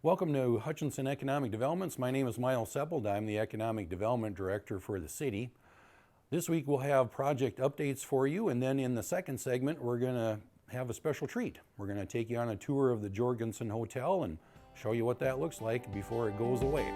Welcome to Hutchinson Economic Developments. My name is Miles Seppold. I'm the Economic Development Director for the city. This week we'll have project updates for you, and then in the second segment we're going to have a special treat. We're going to take you on a tour of the Jorgensson Hotel and show you what that looks like before it goes away.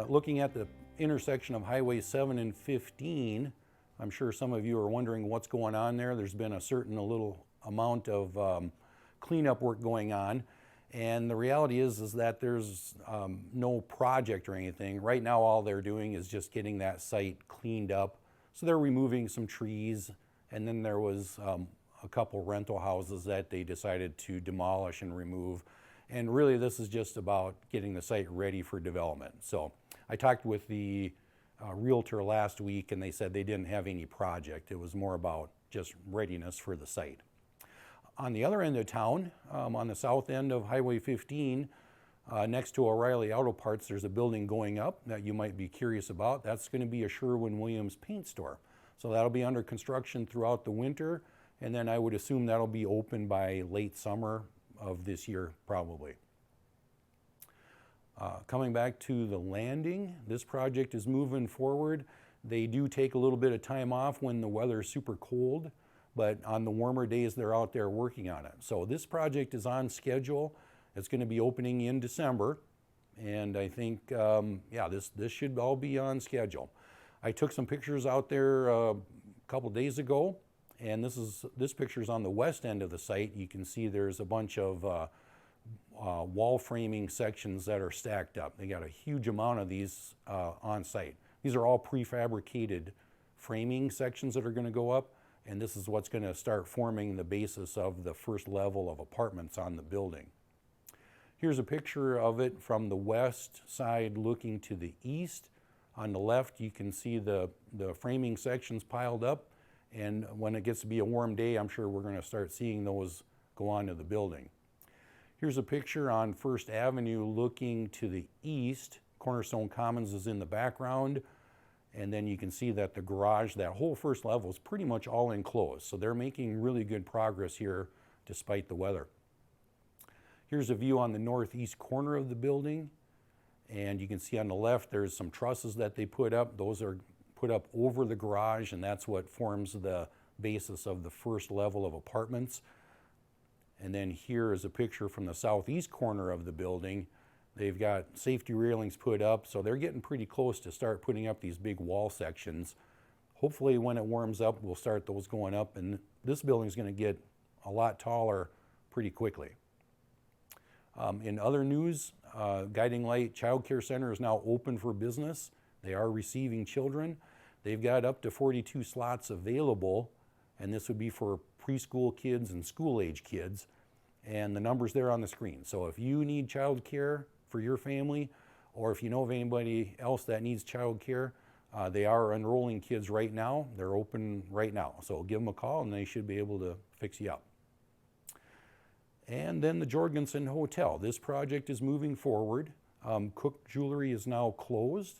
Looking at the intersection of Highway 7 and 15, I'm sure some of you are wondering what's going on there. There's been a little amount of cleanup work going on, and the reality is that there's no project or anything. Right now all they're doing is just getting that site cleaned up. So they're removing some trees, and then there was a couple rental houses that they decided to demolish and remove. And really this is just about getting the site ready for development. So I talked with the realtor last week, and they said they didn't have any project. It was more about just readiness for the site. On the other end of town, on the south end of Highway 15, next to O'Reilly Auto Parts, there's a building going up that you might be curious about. That's going to be a Sherwin-Williams paint store. So that'll be under construction throughout the winter, and then I would assume that'll be open by late summer of this year, probably. Coming back to the landing, this project is moving forward. They do take a little bit of time off when the weather is super cold, but on the warmer days they're out there working on it. So this project is on schedule. It's going to be opening in December, and I think, this should all be on schedule. I took some pictures out there a couple days ago, and this picture is on the west end of the site. You can see there's a bunch of wall framing sections that are stacked up. They got a huge amount of these on site. These are all prefabricated framing sections that are going to go up, and this is what's going to start forming the basis of the first level of apartments on the building. Here's a picture of it from the west side looking to the east. On the left you can see the framing sections piled up, and when it gets to be a warm day, I'm sure we're going to start seeing those go onto the building. Here's a picture on First Avenue looking to the east. Cornerstone Commons is in the background, and then you can see that the garage, that whole first level, is pretty much all enclosed. So they're making really good progress here despite the weather. Here's a view on the northeast corner of the building, and you can see on the left there's some trusses that they put up. Those are put up over the garage, and that's what forms the basis of the first level of apartments. And then here is a picture from the southeast corner of the building. They've got safety railings put up, so they're getting pretty close to start putting up these big wall sections. Hopefully when it warms up, we'll start those going up, and this building is going to get a lot taller pretty quickly. In other news, Guiding Light Child Care Center is now open for business. They are receiving children. They've got up to 42 slots available, and this would be for preschool kids and school-age kids, and the number's there on the screen. So if you need child care for your family, or if you know of anybody else that needs child care, they are enrolling kids right now. They're open right now, so give them a call and they should be able to fix you up. And then the Jorgensson Hotel. This project is moving forward. Cook Jewelry is now closed,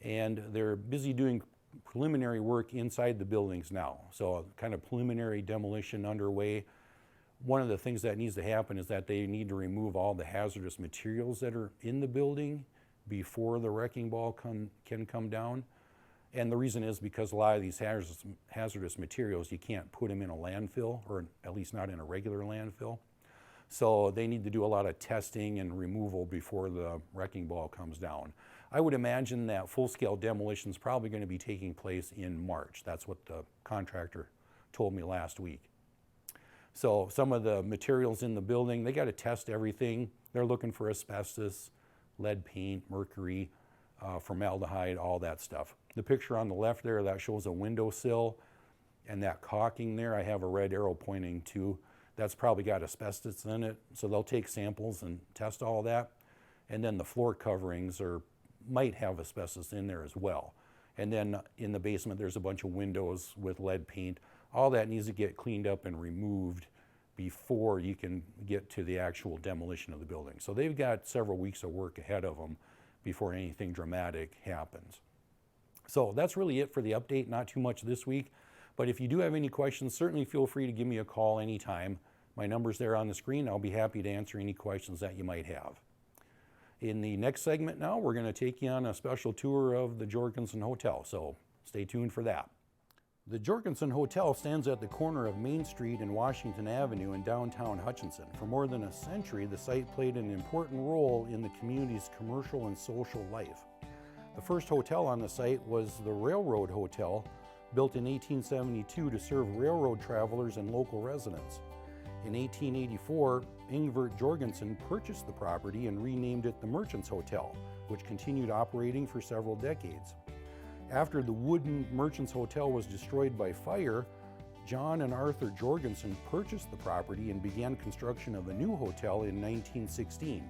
and they're busy doing preliminary work inside the buildings now. So kind of preliminary demolition underway. One of the things that needs to happen is that they need to remove all the hazardous materials that are in the building before the wrecking ball can come down. And the reason is because a lot of these hazardous materials, you can't put them in a landfill, or at least not in a regular landfill. So they need to do a lot of testing and removal before the wrecking ball comes down. I would imagine that full-scale demolition is probably going to be taking place in March. That's what the contractor told me last week. So some of the materials in the building, they got to test everything. They're looking for asbestos, lead paint, mercury, formaldehyde, all that stuff. The picture on the left there, that shows a windowsill, and that caulking there, I have a red arrow pointing to. That's probably got asbestos in it, so they'll take samples and test all that. And then the floor coverings might have asbestos in there as well. And then in the basement, there's a bunch of windows with lead paint. All that needs to get cleaned up and removed before you can get to the actual demolition of the building. So they've got several weeks of work ahead of them before anything dramatic happens. So that's really it for the update. Not too much this week, but if you do have any questions, certainly feel free to give me a call anytime. My number's there on the screen. I'll be happy to answer any questions that you might have. In the next segment now, we're going to take you on a special tour of the Jorgensson Hotel, so stay tuned for that. The Jorgensson Hotel stands at the corner of Main Street and Washington Avenue in downtown Hutchinson. For more than a century, the site played an important role in the community's commercial and social life. The first hotel on the site was the Railroad Hotel, built in 1872 to serve railroad travelers and local residents. In 1884, Ingvert Jorgenson purchased the property and renamed it the Merchants Hotel, which continued operating for several decades. After the wooden Merchants Hotel was destroyed by fire, John and Arthur Jorgenson purchased the property and began construction of a new hotel in 1916.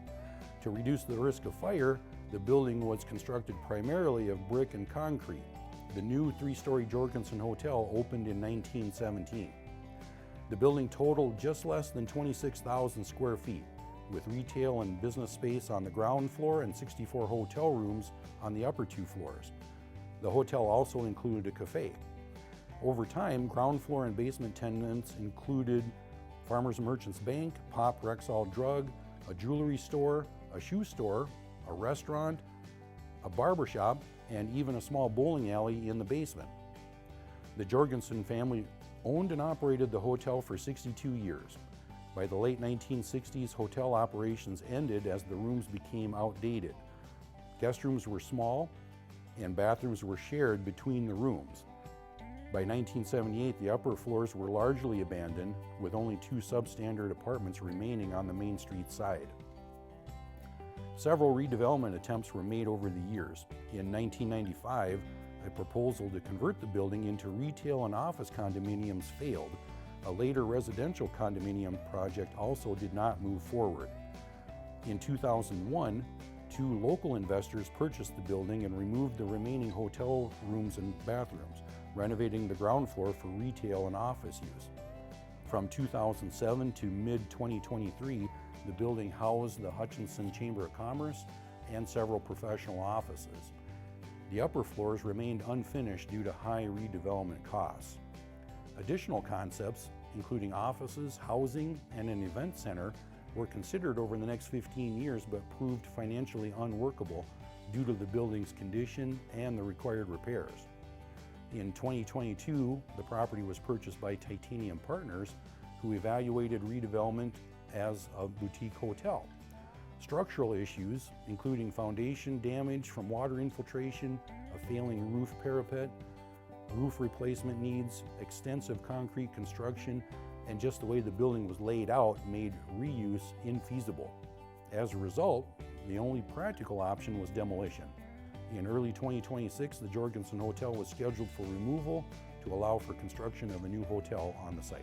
To reduce the risk of fire, the building was constructed primarily of brick and concrete. The new three-story Jorgensson Hotel opened in 1917. The building totaled just less than 26,000 square feet, with retail and business space on the ground floor and 64 hotel rooms on the upper two floors. The hotel also included a cafe. Over time, ground floor and basement tenants included Farmers Merchants Bank, Pop Rexall Drug, a jewelry store, a shoe store, a restaurant, a barbershop, and even a small bowling alley in the basement. The Jorgenson family owned and operated the hotel for 62 years. By the late 1960s, hotel operations ended as the rooms became outdated. Guest rooms were small, and bathrooms were shared between the rooms. By 1978, the upper floors were largely abandoned, with only two substandard apartments remaining on the Main Street side. Several redevelopment attempts were made over the years. In 1995, a proposal to convert the building into retail and office condominiums failed. A later residential condominium project also did not move forward. In 2001, two local investors purchased the building and removed the remaining hotel rooms and bathrooms, renovating the ground floor for retail and office use. From 2007 to mid-2023, the building housed the Hutchinson Chamber of Commerce and several professional offices. The upper floors remained unfinished due to high redevelopment costs. Additional concepts, including offices, housing, and an event center, were considered over the next 15 years but proved financially unworkable due to the building's condition and the required repairs. In 2022, the property was purchased by Titanium Partners, who evaluated redevelopment as a boutique hotel. Structural issues, including foundation damage from water infiltration, a failing roof parapet, roof replacement needs, extensive concrete construction, and just the way the building was laid out made reuse infeasible. As a result, the only practical option was demolition. In early 2026, the Jorgensson Hotel was scheduled for removal to allow for construction of a new hotel on the site.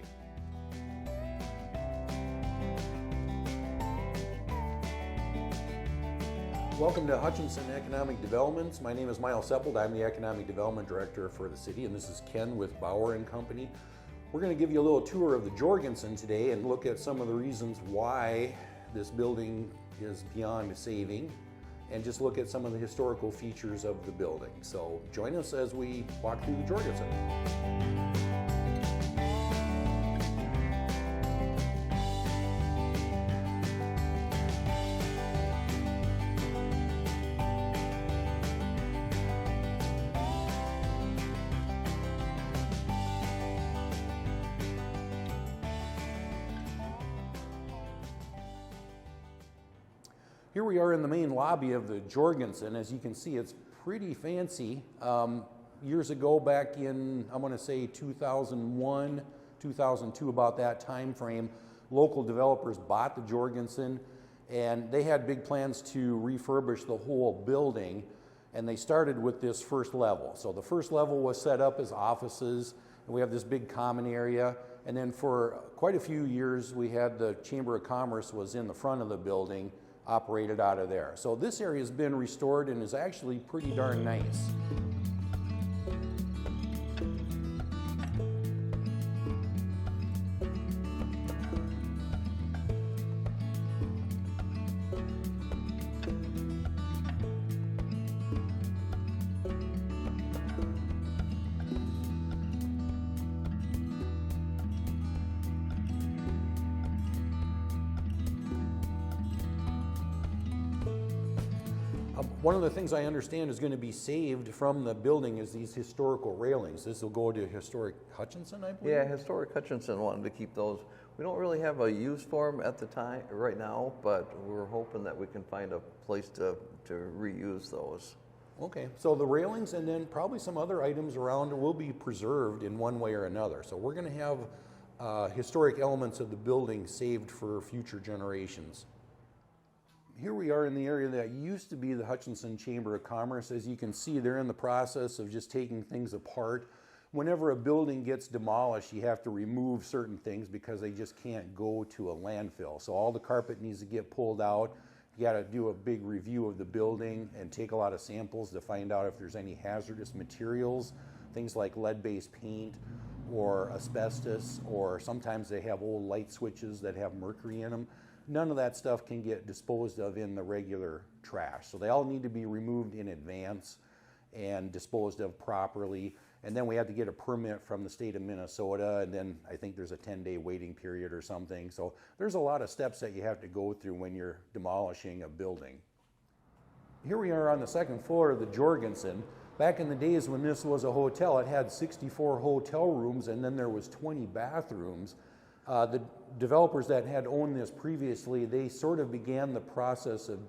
Welcome to Hutchinson Economic Developments. My name is Miles Seppold. I'm the Economic Development Director for the city, and this is Ken with Bauer & Company. We're going to give you a little tour of the Jorgenson today and look at some of the reasons why this building is beyond saving, and just look at some of the historical features of the building. So join us as we walk through the Jorgenson. Here we are in the main lobby of the Jorgenson. As you can see, it's pretty fancy. Years ago, back in, I want to say 2001, 2002, about that time frame, local developers bought the Jorgenson, and they had big plans to refurbish the whole building, and they started with this first level. So the first level was set up as offices, and we have this big common area, and then for quite a few years, we had the Chamber of Commerce was in the front of the building, operated out of there. So this area has been restored and is actually pretty darn nice. One of the things I understand is going to be saved from the building is these historical railings. This will go to historic Hutchinson, I believe? Yeah, historic Hutchinson wanted to keep those. We don't really have a use for them at the time, right now, but we're hoping that we can find a place to reuse those. Okay, so the railings and then probably some other items around will be preserved in one way or another. So we're going to have historic elements of the building saved for future generations. Here we are in the area that used to be the Hutchinson Chamber of Commerce. As you can see, they're in the process of just taking things apart. Whenever a building gets demolished, you have to remove certain things because they just can't go to a landfill. So all the carpet needs to get pulled out. You got to do a big review of the building and take a lot of samples to find out if there's any hazardous materials, things like lead-based paint or asbestos, or sometimes they have old light switches that have mercury in them. None of that stuff can get disposed of in the regular trash. So they all need to be removed in advance and disposed of properly. And then we have to get a permit from the state of Minnesota, and then I think there's a 10-day waiting period or something. So there's a lot of steps that you have to go through when you're demolishing a building. Here we are on the second floor of the Jorgenson. Back in the days when this was a hotel, it had 64 hotel rooms, and then there was 20 bathrooms. The developers that had owned this previously, they sort of began the process of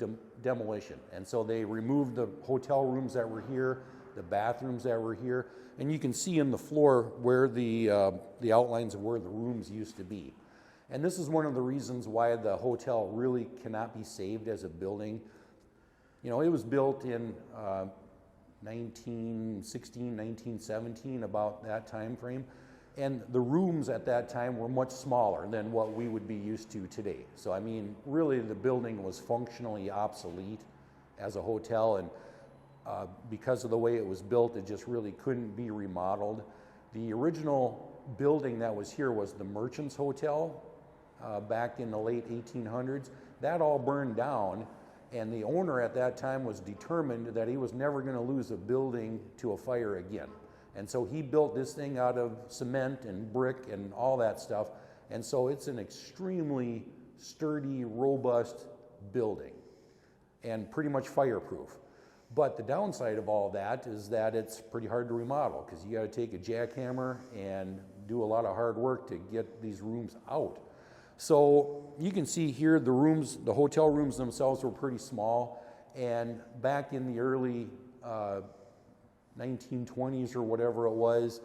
demolition. And so they removed the hotel rooms that were here, the bathrooms that were here, and you can see in the floor where the outlines of where the rooms used to be. And this is one of the reasons why the hotel really cannot be saved as a building. You know, it was built in 1916, 1917, about that time frame. And the rooms at that time were much smaller than what we would be used to today. So, I mean, really the building was functionally obsolete as a hotel, and because of the way it was built, it just really couldn't be remodeled. The original building that was here was the Merchants Hotel back in the late 1800s. That all burned down, and the owner at that time was determined that he was never going to lose a building to a fire again. And so he built this thing out of cement and brick and all that stuff. And so it's an extremely sturdy, robust building and pretty much fireproof. But the downside of all that is that it's pretty hard to remodel because you got to take a jackhammer and do a lot of hard work to get these rooms out. So you can see here the rooms, the hotel rooms themselves were pretty small. And back in the early 1920s or whatever it was,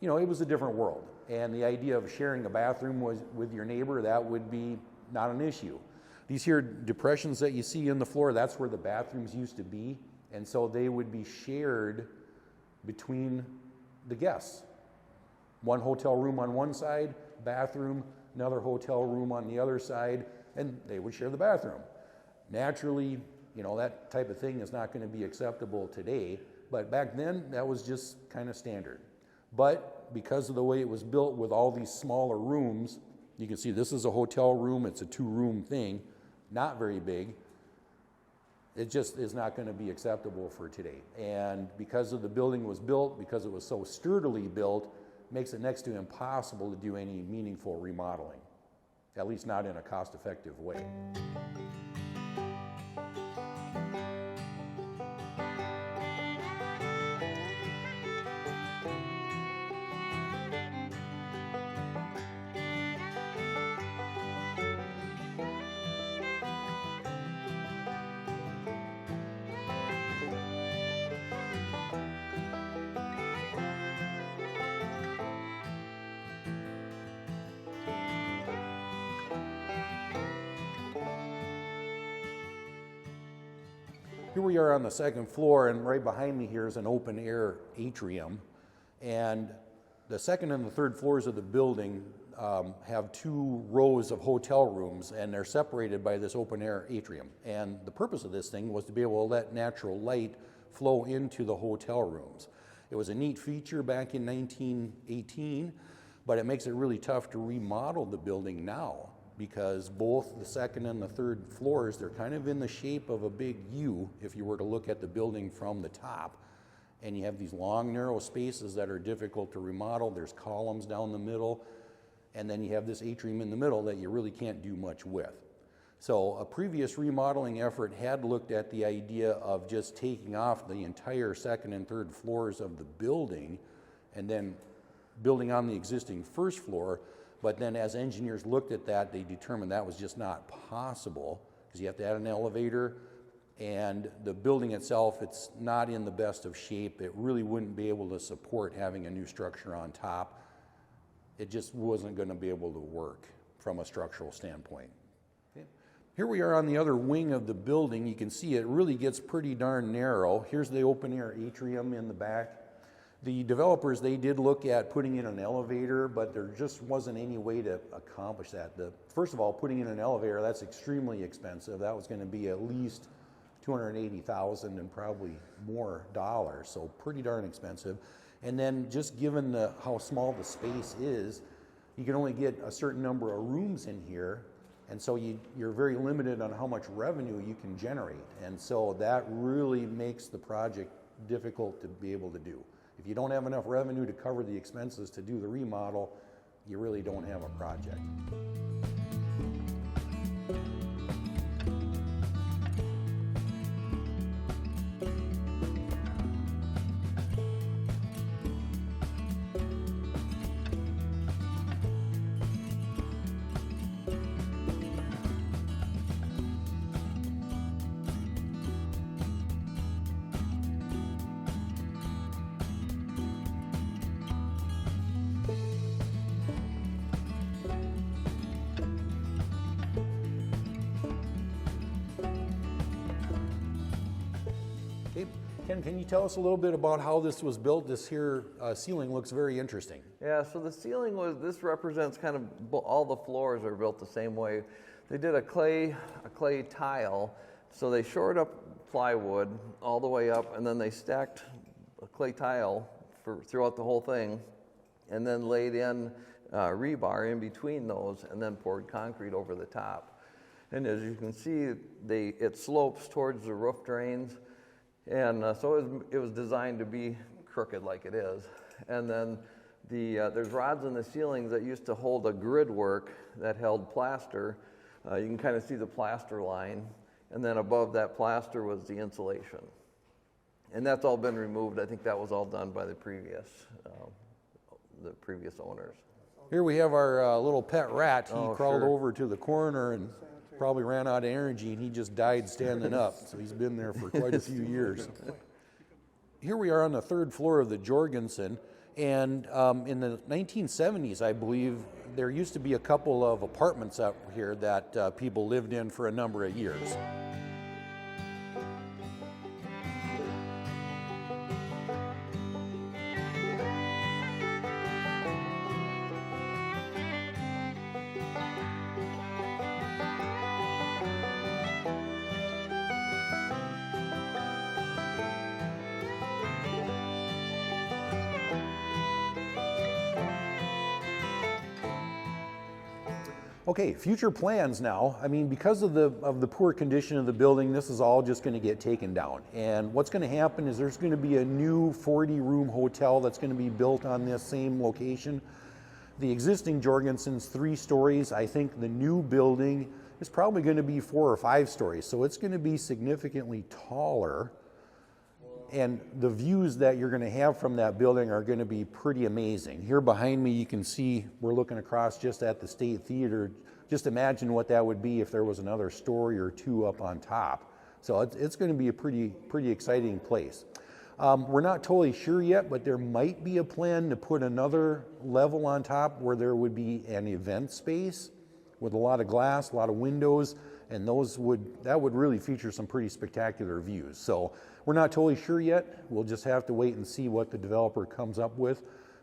you know, it was a different world. And the idea of sharing a bathroom with your neighbor, that would be not an issue. These here depressions that you see in the floor, that's where the bathrooms used to be. And so they would be shared between the guests. One hotel room on one side, bathroom, another hotel room on the other side, and they would share the bathroom. Naturally, you know, that type of thing is not going to be acceptable today. But back then, that was just kind of standard. But because of the way it was built with all these smaller rooms, you can see this is a hotel room, it's a 2-room thing, not very big. It just is not going to be acceptable for today. And because of the building was built, because it was so sturdily built, makes it next to impossible to do any meaningful remodeling, at least not in a cost-effective way. Here we are on the second floor, and right behind me here is an open air atrium. And the second and the third floors of the building have 2 rows of hotel rooms, and they're separated by this open air atrium. And the purpose of this thing was to be able to let natural light flow into the hotel rooms. It was a neat feature back in 1918, but it makes it really tough to remodel the building now, because both the second and the third floors, they're kind of in the shape of a big U if you were to look at the building from the top. And you have these long, narrow spaces that are difficult to remodel. There's columns down the middle, and then you have this atrium in the middle that you really can't do much with. So a previous remodeling effort had looked at the idea of just taking off the entire second and third floors of the building and then building on the existing first floor. But then as engineers looked at that, they determined that was just not possible because you have to add an elevator, and the building itself, it's not in the best of shape. It really wouldn't be able to support having a new structure on top. It just wasn't going to be able to work from a structural standpoint. Okay. Here we are on the other wing of the building. You can see it really gets pretty darn narrow. Here's the open air atrium in the back. The developers, they did look at putting in an elevator, but there just wasn't any way to accomplish that. First of all, putting in an elevator, that's extremely expensive. That was going to be at least $280,000 and probably more dollars, so pretty darn expensive. And then just given how small the space is, you can only get a certain number of rooms in here, and so you're very limited on how much revenue you can generate. And so that really makes the project difficult to be able to do. If you don't have enough revenue to cover the expenses to do the remodel, you really don't have a project. Okay. Ken, can you tell us a little bit about how this was built? This here ceiling looks very interesting. Yeah, so the ceiling this represents kind of, all the floors are built the same way. They did a clay tile, so they shored up plywood all the way up, and then they stacked a clay tile throughout the whole thing, and then laid in rebar in between those, and then poured concrete over the top. And as you can see, it slopes towards the roof drains, and so it was designed to be crooked like it is. And then there's rods in the ceilings that used to hold a grid work that held plaster. You can kind of see the plaster line, and then above that plaster was the insulation. And that's all been removed. I think that was all done by the previous owners. Here we have our little pet rat. He crawled over to the corner and probably ran out of energy, and he just died standing up. So he's been there for quite a few years. Here we are on the third floor of the Jorgenson, and in the 1970s, I believe, there used to be a couple of apartments up here that people lived in for a number of years. Okay, future plans now. I mean, because of the poor condition of the building, this is all just going to get taken down. And what's going to happen is there's going to be a new 40-room hotel that's going to be built on this same location. The existing Jorgenson's 3 stories. I think the new building is probably going to be 4 or 5 stories. So it's going to be significantly taller. And the views that you're going to have from that building are going to be pretty amazing. Here behind me, you can see we're looking across just at the State Theater. Just imagine what that would be if there was another story or 2 up on top. So it's going to be a pretty exciting place. We're not totally sure yet, but there might be a plan to put another level on top where there would be an event space with a lot of glass, a lot of windows, and that would really feature some pretty spectacular views. So we're not totally sure yet. We'll just have to wait and see what the developer comes up with.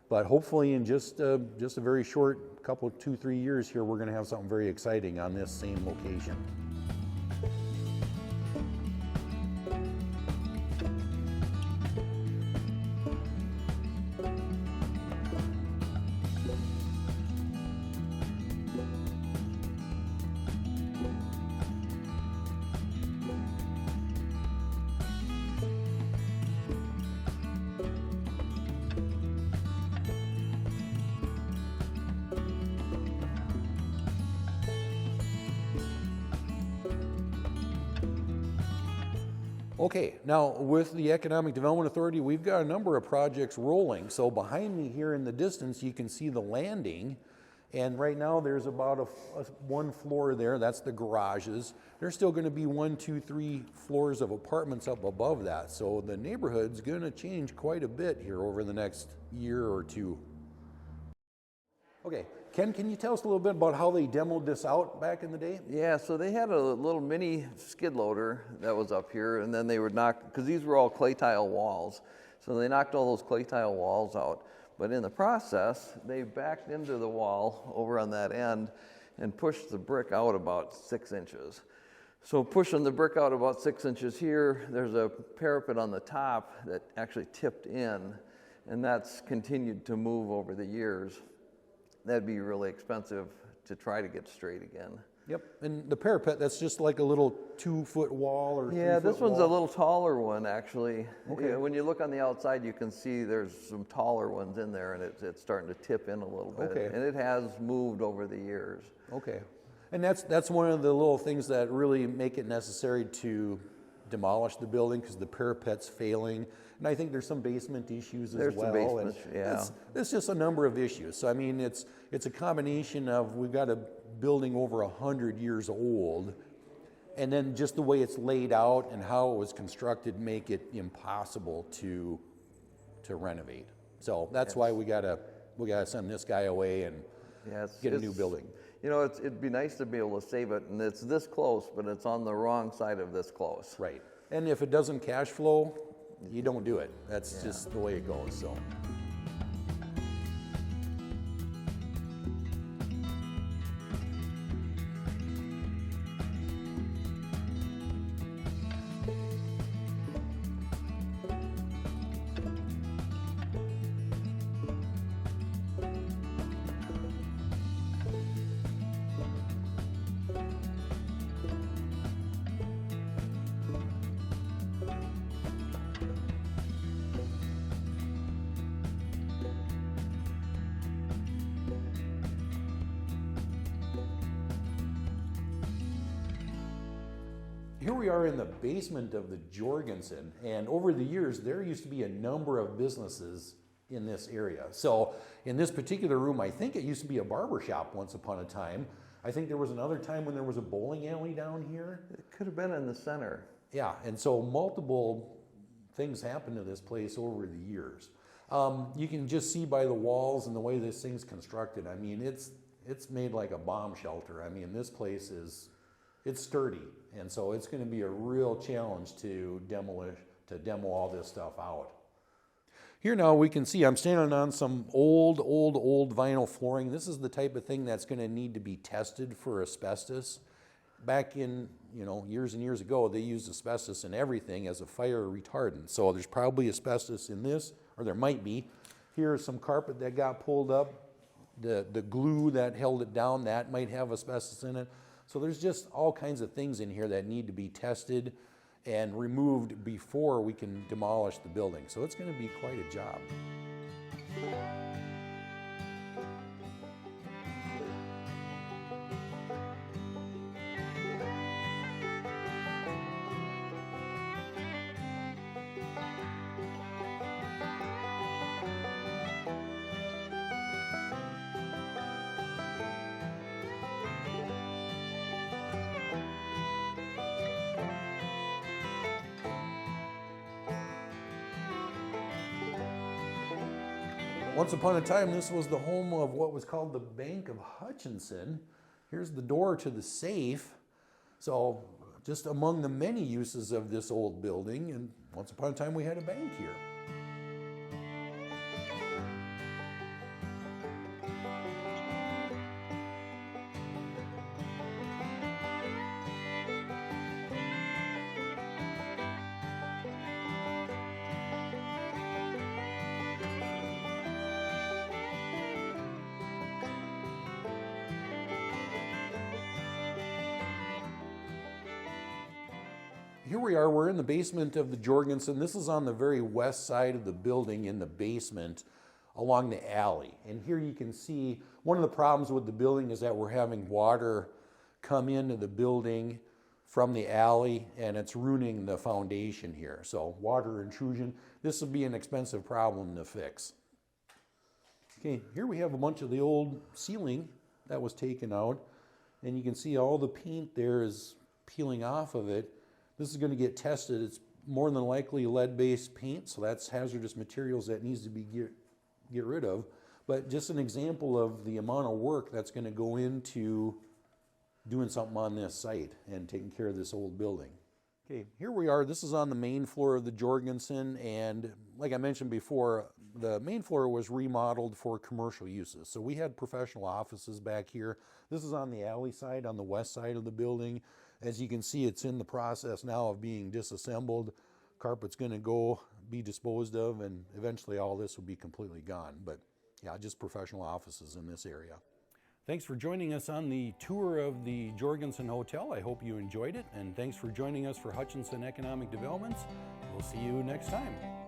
But hopefully in just a very short couple, 2-3 years here, we're going to have something very exciting on this same location. Okay, now with the Economic Development Authority, we've got a number of projects rolling. So behind me here in the distance, you can see the landing. And right now there's about one floor there, that's the garages. There's still gonna be 1, 2, 3 floors of apartments up above that. So the neighborhood's gonna change quite a bit here over the next year or two. Okay, Ken, can you tell us a little bit about how they demoed this out back in the day? Yeah, so they had a little mini skid loader that was up here, and then they would knock, because these were all clay tile walls, so they knocked all those clay tile walls out. But in the process, they backed into the wall over on that end and pushed the brick out about 6 inches. So pushing the brick out about 6 inches here, there's a parapet on the top that actually tipped in, and that's continued to move over the years. That'd be really expensive to try to get straight again. Yep, and the parapet, that's just like a little 2-foot wall or 3-foot wall? Yeah, this one's a little taller one, actually. Okay. Yeah, when you look on the outside, you can see there's some taller ones in there, and it's starting to tip in a little bit. Okay. And it has moved over the years. Okay, and that's one of the little things that really make it necessary to demolish the building because the parapet's failing. And I think there's some basement issues as well. There's some basement, yeah. It's just a number of issues. So I mean, it's a combination of we've got a building over 100 years old, and then just the way it's laid out and how it was constructed make it impossible to renovate. So that's why we gotta send this guy away and get a new building. You know, it'd be nice to be able to save it, and it's this close, but it's on the wrong side of this close. Right. And if it doesn't cash flow, you don't do it. That's just the way it goes. So. Here we are in the basement of the Jorgenson, and over the years there used to be a number of businesses in this area. So in this particular room, I think it used to be a barber shop once upon a time. I think there was another time when there was a bowling alley down here. It could have been in the center. Yeah, and so multiple things happened to this place over the years. You can just see by the walls and the way this thing's constructed. I mean, it's made like a bomb shelter. I mean, this place it's sturdy, and so it's going to be a real challenge to demo all this stuff out. Here now we can see I'm standing on some old vinyl flooring. This is the type of thing that's going to need to be tested for asbestos. Back in, years and years ago, they used asbestos in everything as a fire retardant. So there's probably asbestos in this, or there might be. Here's some carpet that got pulled up. The glue that held it down, that might have asbestos in it. So there's just all kinds of things in here that need to be tested and removed before we can demolish the building. So it's going to be quite a job. Once upon a time, this was the home of what was called the Bank of Hutchinson. Here's the door to the safe. So just among the many uses of this old building, and once upon a time we had a bank here. Here we are, we're in the basement of the Jorgenson. This is on the very west side of the building in the basement along the alley. And here you can see one of the problems with the building is that we're having water come into the building from the alley, and it's ruining the foundation here. So water intrusion, this will be an expensive problem to fix. Okay, here we have a bunch of the old ceiling that was taken out, and you can see all the paint there is peeling off of it. This is going to get tested. It's more than likely lead-based paint, so that's hazardous materials that needs to be get rid of. But just an example of the amount of work that's going to go into doing something on this site and taking care of this old building. Okay, here we are. This is on the main floor of the Jorgenson, and like I mentioned before, the main floor was remodeled for commercial uses. So we had professional offices back here. This is on the alley side, on the west side of the building. As you can see, it's in the process now of being disassembled. Carpet's going to go be disposed of, and eventually all this will be completely gone. But yeah, just professional offices in this area. Thanks for joining us on the tour of the Jorgensson Hotel. I hope you enjoyed it, and thanks for joining us for Hutchinson Economic Developments. We'll see you next time.